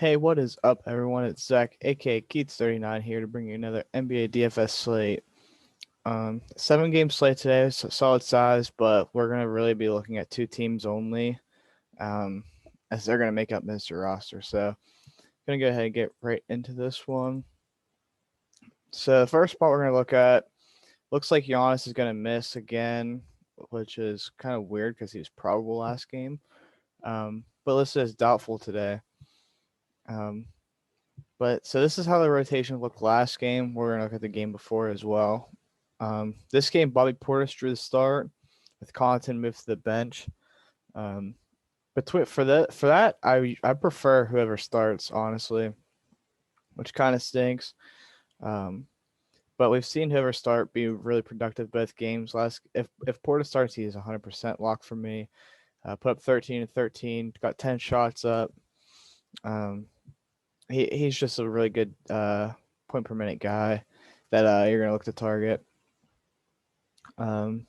Hey, what is up, everyone? It's Zach, aka Keats39, here to bring you another NBA DFS slate. 7 game slate today, solid size, but we're gonna really be looking at two teams only, um, as they're gonna make up Mr. Roster. So, gonna go ahead and get right into this one. So, the first spot we're gonna look at looks like Giannis is gonna miss again, which is kind of weird because he was probable last game. But listed as doubtful today. Um, But so this is how the rotation looked last game. We're gonna look at the game before as well. This game, Bobby Portis drew the start, with Connaughton moved to the bench. Um, between for that, I prefer whoever starts honestly, which kind of stinks. Um, but we've seen whoever start be really productive both games. Last if Portis starts, he is 100% lock for me. Put up 13 and 13, got 10 shots up. Um, he's just a really good point per minute guy that you're gonna look to target. Um,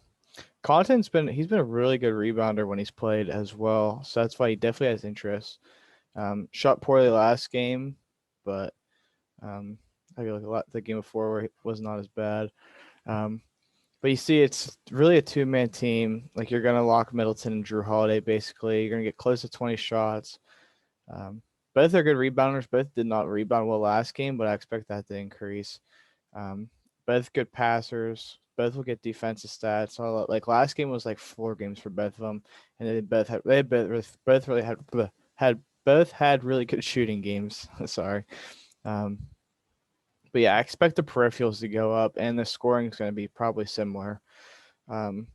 he's been a really good rebounder when he's played as well, so that's why he definitely has interest. Shot poorly last game, but I feel like a lot the game before where he was not as bad. Um, but you see, it's really a two-man team. Like you're gonna lock Middleton and Drew Holiday. Basically, you're gonna get close to 20 shots. Um, both are good rebounders. Both did not rebound well last game, but I expect that to increase. Um, both good passers. Both will get defensive stats. So like last game was like 4 games for both of them, and they both really had really good shooting games. Sorry. Um, but yeah, I expect the peripherals to go up, and the scoring is going to be probably similar. Um,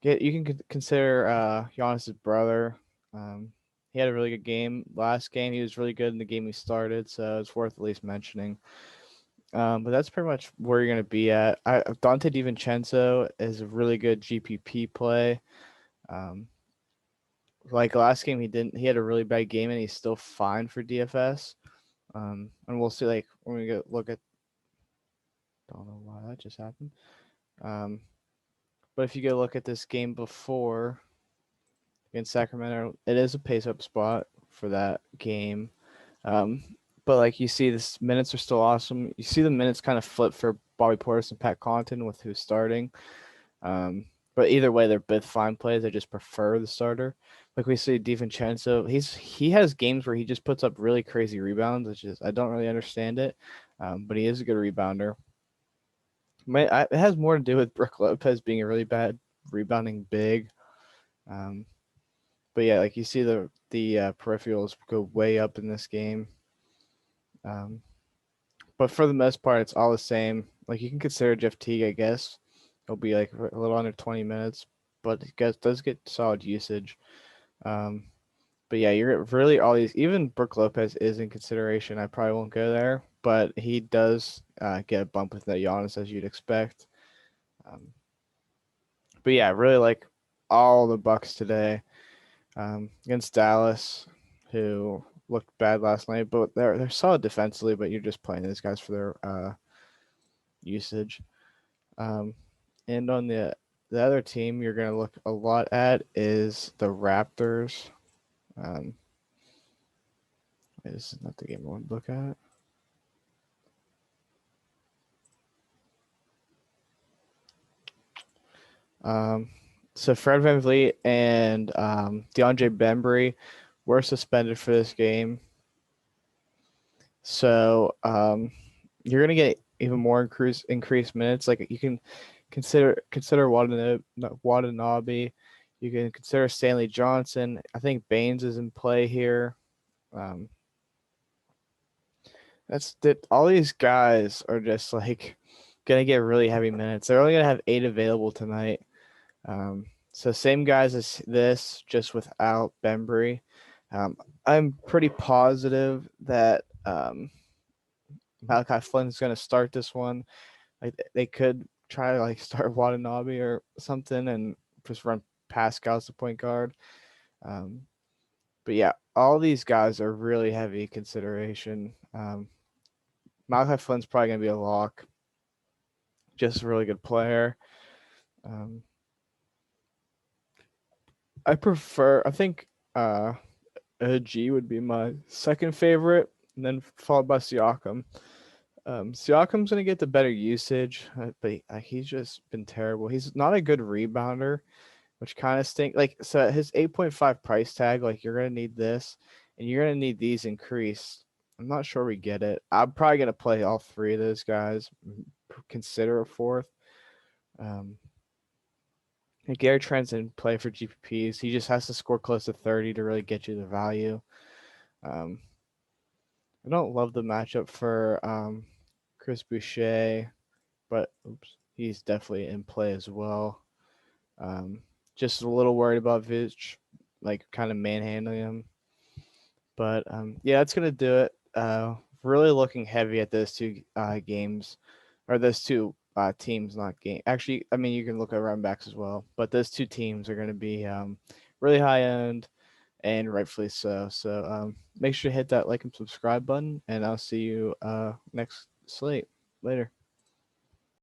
you can consider Giannis's brother. Um, he had a really good game last game. He was really good in the game he started, so it's worth at least mentioning. But that's pretty much where you're going to be at. Dante DiVincenzo is a really good GPP play. Um, like last game, he had a really bad game, and he's still fine for DFS. And we'll see like when we go look at. Don't know why that just happened. Um, but if you go look at this game before in Sacramento, it is a pace up spot for that game. Um, but like you see, this minutes are still awesome. You see the minutes kind of flip for Bobby Portis and Pat Connaughton with who's starting. But either way, they're both fine plays. I just prefer the starter. Like we see DiVincenzo, he has games where he just puts up really crazy rebounds, which is I don't really understand it. But he is a good rebounder. It has more to do with Brook Lopez being a really bad rebounding big. Um, but yeah, like you see the peripherals go way up in this game. Um, but for the most part, it's all the same. Like you can consider Jeff Teague, I guess. It'll be like a little under 20 minutes, but he does get solid usage. Um, but yeah, you're really all these. Even Brook Lopez is in consideration. I probably won't go there, but he does get a bump with that Giannis as you'd expect. Um, but yeah, really like all the Bucks today against Dallas, who looked bad last night, but they're solid defensively. But you're just playing these guys for their usage. Um, and on the other team, you're going to look a lot at is the Raptors. Um, this is not the game I want to look at. Um, so Fred VanVleet and DeAndre Bembry were suspended for this game. So you're gonna get even more increased minutes. Like you can consider Watanabe. You can consider Stanley Johnson. I think Baines is in play here. Um, that's that. All these guys are just like gonna get really heavy minutes. They're only gonna have 8 available tonight. So same guys as this, just without Bembry. I'm pretty positive that Malachi Flynn is going to start this one. Like they could try to like start Watanabe or something and just run Pascal as the point guard. Um, but yeah, all these guys are really heavy consideration. Malachi Flynn's probably going to be a lock. Just a really good player. Um, I think G would be my second favorite, and then followed by Siakam. Siakam's going to get the better usage, but he's just been terrible. He's not a good rebounder, which kind of stink. Like, so at his 8.5 price tag, like, you're going to need this, and you're going to need these increased. I'm not sure we get it. I'm probably going to play all three of those guys, consider a fourth. Gary Trent's in play for GPPs. He just has to score close to 30 to really get you the value. Um, I don't love the matchup for Chris Boucher, but he's definitely in play as well. Just a little worried about Vich, like kind of manhandling him. But yeah, that's gonna do it. Really looking heavy at those two games, or those two teams, not game. Actually, I mean you can look at running backs as well, but those two teams are gonna be really high end and rightfully so. So make sure to hit that like and subscribe button, and I'll see you next slate later.